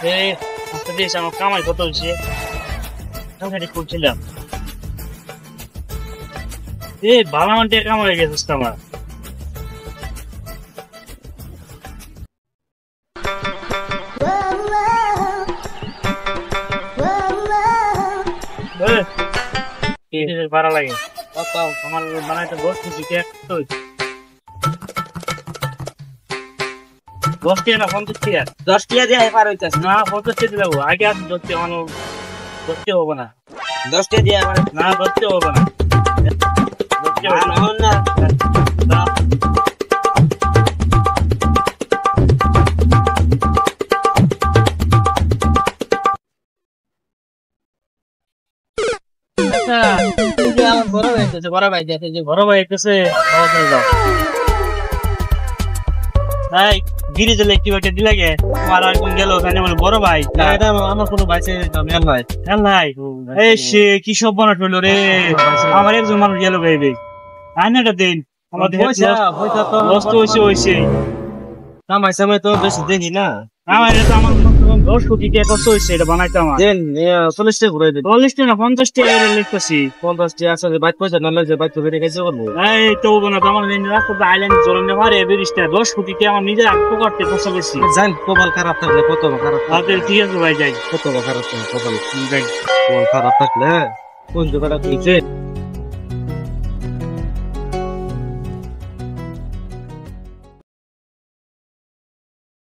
এই আস্তে বেশ আমার কামাই কত হয়েছে সংসারটি করছিলাম ভালো মানটা কামাই গেছিস তো আমার ভাড়া লাগে আমার বানাইতে বসতে দিতে দশ টাকা না 50 টাকা 10 টিয়া দিয়ে পার হইতাছে না 50 টাকা দিলাম আগে আর ধরতে আমার ধরতে হবে না 10 টিয়া দিয়ে আমার না ধরতে হবে না ধরতে হবে না না না আচ্ছা তুই আমার বড় ভাই আছে বড় ভাই দেখে যে বড় ভাই কাছে খাওয়া করে দাও তাই গিরি দিলে একটু একটা দিলে গে আমার আর কোন গেল ওখানে বলে বড় ভাই এটা আমার কোনো ভাই চাই না মেল ভাই হ্যাঁ ভাই এই সে কি সব বানা হইলো রে আমার একজন মানুষ গেল গাইবে আইনাটা দিন আমাদের পয়সা পয়সা তো নষ্ট হয়েছে কামাই সামাই তো বেশি দেখি না আমার এটা আমার 10 কোটি টাকা কষ্ট হয়েছে এটা বানাইতে আমার দেন 40 টাকা ঘুরাই দেন 40 টাকা 50 টাকা লিখতেছি 50 টাকা আছে বাইক পয়সা না লাগে বাইক তো বেরিয়ে গেছে করবো এই তো না আমার রাস্তা আইল্যান্ড জলনে মারে বেরিস্টা 10 কোটি টাকা আমার নিজের আত্ম করতে পয়সা বেশি জান কপাল খারাপ থাকলে কত খারাপ তাহলে ঠিক আছে ভাই যাই কত খারাপ থাকলে কপাল খারাপ থাকলে কোন জায়গাটা তুলছে